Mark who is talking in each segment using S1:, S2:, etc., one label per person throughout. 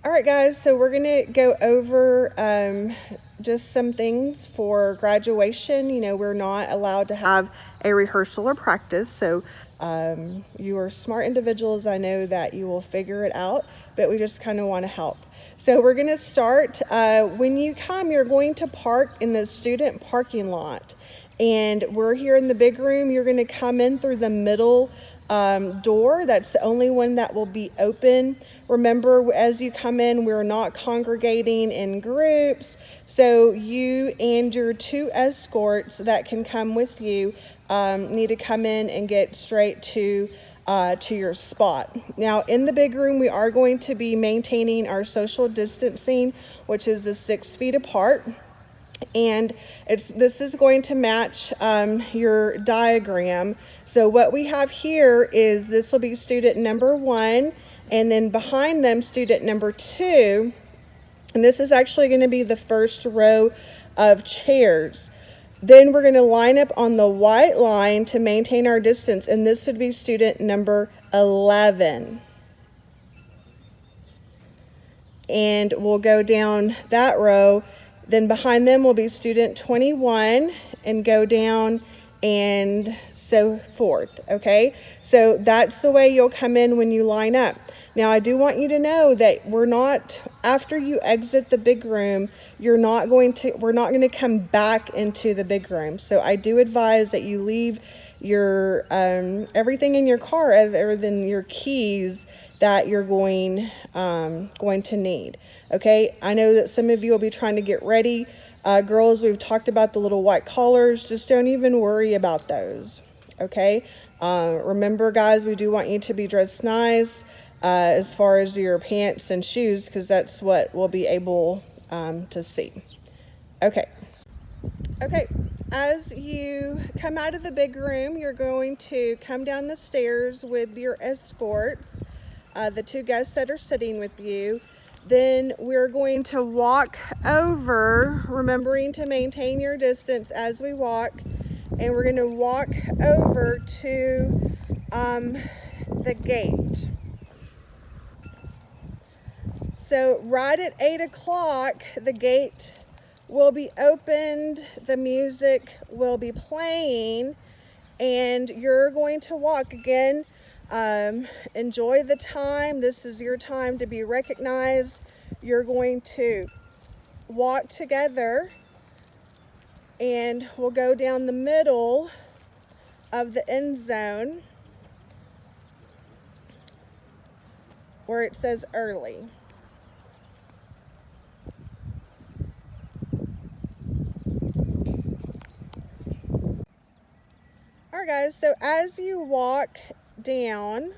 S1: All right, guys, so we're going to go over just some things for graduation. You know, we're not allowed to have a rehearsal or practice, so you are smart individuals. I know that you will figure it out, but we just kind of want to help. So we're going to start. When you come, you're going to park in the student parking lot. And we're here in the big room. You're going to come in through the middle door. That's the only one that will be open. Remember, as you come in, we're not congregating in groups. So you and your 2 escorts that can come with you need to come in and get straight to your spot. Now, in the big room, we are going to be maintaining our social distancing, which is the 6 feet apart. And this is going to match your diagram. So what we have here is this will be student number 1, and then behind them student number 2, and this is actually going to be the first row of chairs. Then we're going to line up on the white line to maintain our distance, and this would be student number 11. And we'll go down that row. Then behind them will be student 21 and go down and so forth, okay? So that's the way you'll come in when you line up. Now, I do want you to know that we're not, after you exit the big room, we're not going to come back into the big room. So I do advise that you leave your everything in your car other than your keys that you're going to need. Okay, I know that some of you will be trying to get ready. Girls, we've talked about the little white collars. Just don't even worry about those. Okay, remember, guys, we do want you to be dressed nice as far as your pants and shoes, because that's what we'll be able to see. Okay. As you come out of the big room, you're going to come down the stairs with your escorts, the 2 guests that are sitting with you. Then we're going to walk over, remembering to maintain your distance as we walk, and we're going to walk over to the gate. So right at 8 o'clock, the gate will be opened, the music will be playing, and you're going to walk again. Enjoy the time. This is your time to be recognized. You're going to walk together, and we'll go down the middle of the end zone where it says early. All right, guys, so as you walk down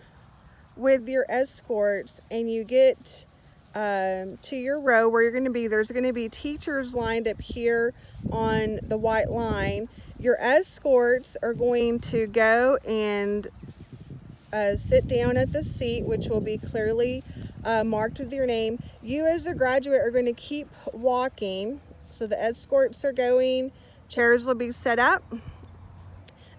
S1: with your escorts and you get to your row where you're going to be, there's going to be teachers lined up here on the white line. Your escorts are going to go and sit down at the seat, which will be clearly marked with your name. You as a graduate are going to keep walking. So the escorts are going, chairs will be set up,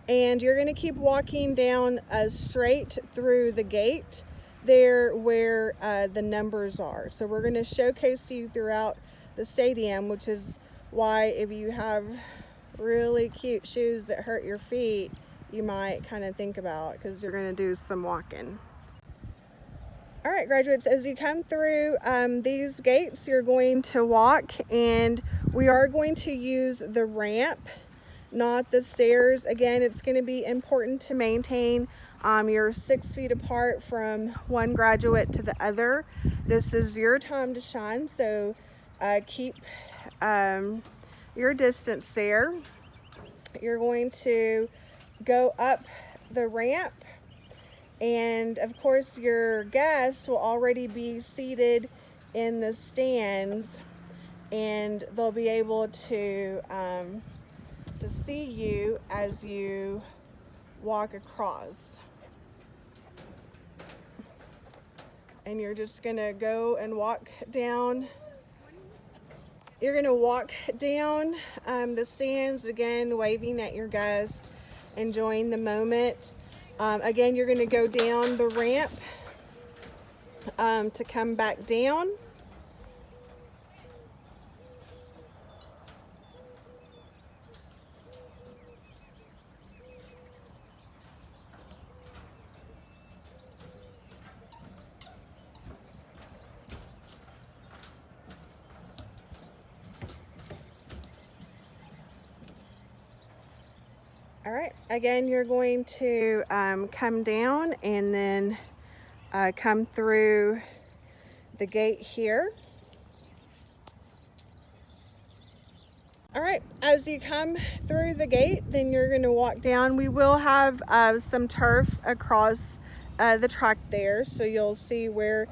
S1: and you're going to keep walking down straight through the gate there where the numbers are. So we're going to showcase you throughout the stadium, which is why if you have really cute shoes that hurt your feet, you might kind of think about, because you're going to do some walking. All right, graduates, as you come through these gates, you're going to walk, and we are going to use the ramp, not the stairs. Again, it's going to be important to maintain you're 6 feet apart from one graduate to the other. This is your time to shine, so keep your distance there. You're going to go up the ramp, and of course your guests will already be seated in the stands, and they'll be able to see you as you walk across. And you're just gonna go and walk down. You're gonna walk down the stands, again waving at your guests, enjoying the moment. Again, you're gonna go down the ramp to come back down. All right, again, you're going to come down and then come through the gate here. All right, as you come through the gate, then you're going to walk down. We will have some turf across the track there, so you'll see where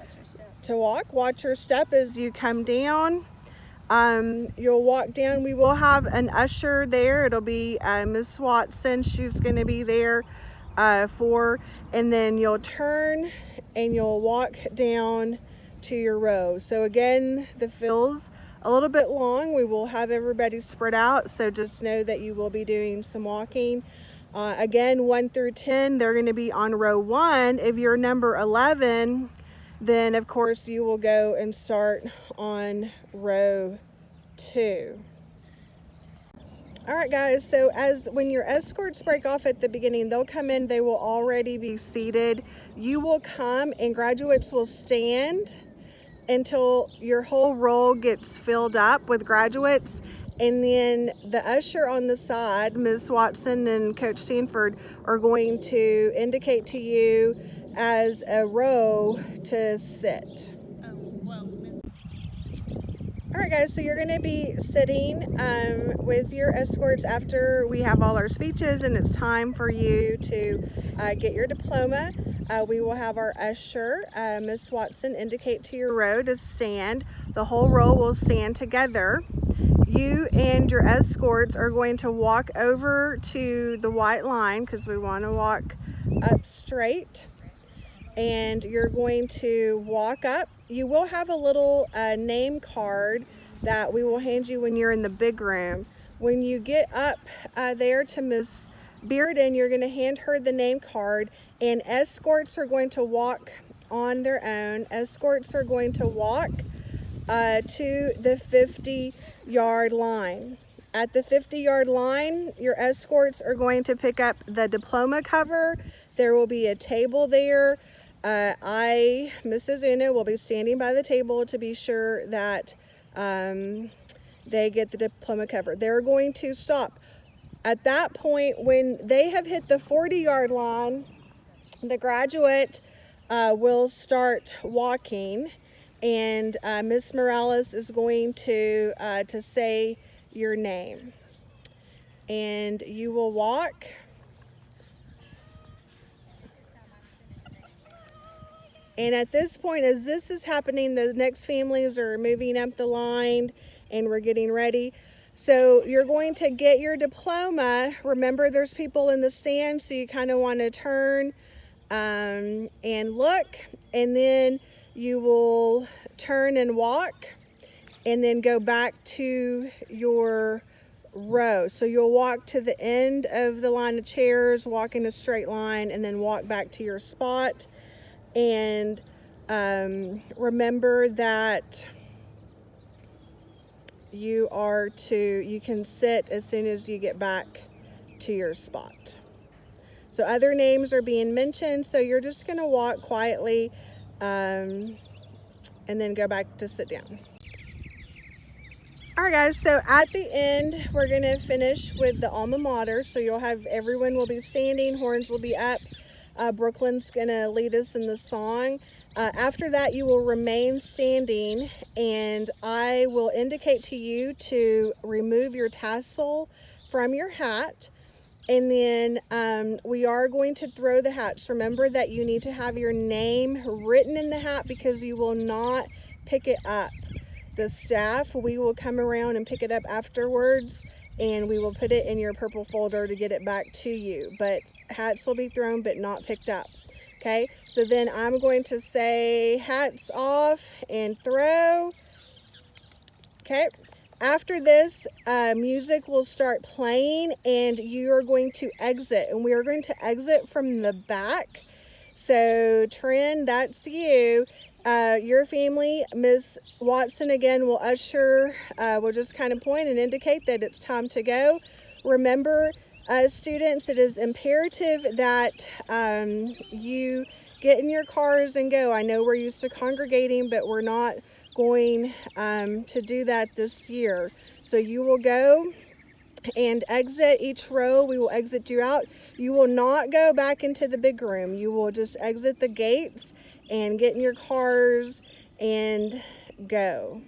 S1: to walk. Watch your step as you come down. You'll walk down. We will have an usher there. It'll be Miss Watson. She's going to be there and then you'll turn and you'll walk down to your row. So again, the fill's a little bit long. We will have everybody spread out, so just know that you will be doing some walking. Again, 1 through 10, they're going to be on row 1. If you're number 11, then of course you will go and start on row 2. All right, guys, so when your escorts break off at the beginning, they'll come in, they will already be seated. You will come and graduates will stand until your whole roll gets filled up with graduates. And then the usher on the side, Ms. Watson and Coach Sanford, are going to indicate to you as a row to sit. All right, guys, so you're going to be sitting with your escorts after we have all our speeches, and it's time for you to get your diploma. We will have our usher, Miss Watson, indicate to your row to stand. The whole row will stand together. You and your escorts are going to walk over to the white line because we want to walk up straight. And you're going to walk up. You will have a little name card that we will hand you when you're in the big room. When you get up there to Miss Bearden, you're going to hand her the name card, and escorts are going to walk on their own. Escorts are going to walk to the 50-yard line. At the 50-yard line, your escorts are going to pick up the diploma cover. There will be a table there. Mrs. Uno, will be standing by the table to be sure that they get the diploma cover. They're going to stop. At that point, when they have hit the 40-yard line, the graduate will start walking, and Miss Morales is going to say your name. And you will walk. And at this point, as this is happening, the next families are moving up the line and we're getting ready. So you're going to get your diploma. Remember, there's people in the stand, so you kind of want to turn and look, and then you will turn and walk and then go back to your row. So you'll walk to the end of the line of chairs, walk in a straight line, and then walk back to your spot. And remember that you can sit as soon as you get back to your spot. So other names are being mentioned, so you're just going to walk quietly and then go back to sit down. All right, guys, so at the end, we're going to finish with the alma mater. So everyone will be standing, horns will be up. Brooklyn's going to lead us in the song. After that, you will remain standing, and I will indicate to you to remove your tassel from your hat. And then we are going to throw the hats. Remember that you need to have your name written in the hat because you will not pick it up. The staff, we will come around and pick it up afterwards, and we will put it in your purple folder to get it back to you. But hats will be thrown but not picked up. Okay, so then I'm going to say hats off and throw. Okay, after this, music will start playing and you are going to exit, and we are going to exit from the back. So Trin, that's you. Your family, Ms. Watson again will usher, will just kind of point and indicate that it's time to go. Remember, students, it is imperative that you get in your cars and go. I know we're used to congregating, but we're not going to do that this year. So you will go and exit each row. We will exit you out. You will not go back into the big room. You will just exit the gates and get in your cars and go.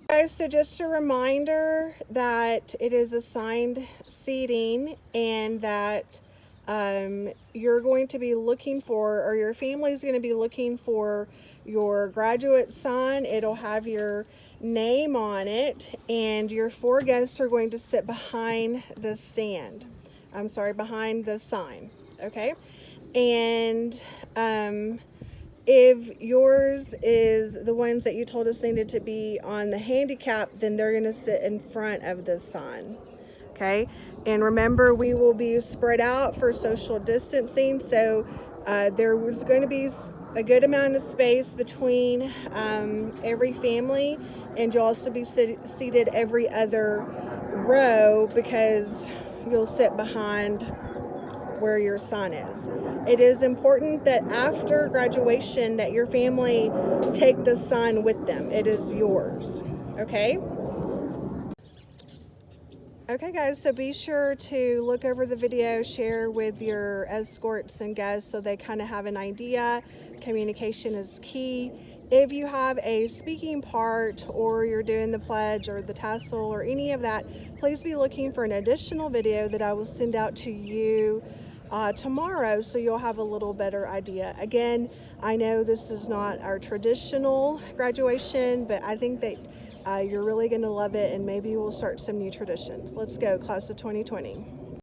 S1: Guys, so just a reminder that it is assigned seating, and that you're going to be looking for, or your family is going to be looking for, your graduate sign. It'll have your name on it, and your 4 guests are going to sit behind the stand. I'm sorry, behind the sign. Okay, and if yours is the ones that you told us needed to be on the handicap, then they're going to sit in front of the sign. Okay, and remember, we will be spread out for social distancing, so there was going to be a good amount of space between every family, and you'll also be seated every other row, because you'll sit behind where your son is. It is important that after graduation that your family take the sign with them. It is yours. Okay? Okay guys, so be sure to look over the video, share with your escorts and guests so they kind of have an idea. Communication is key. If you have a speaking part, or you're doing the pledge or the tassel or any of that, please be looking for an additional video that I will send out to you tomorrow, so you'll have a little better idea. Again, I know this is not our traditional graduation, but I think that you're really going to love it, and maybe we'll start some new traditions. Let's go, class of 2020.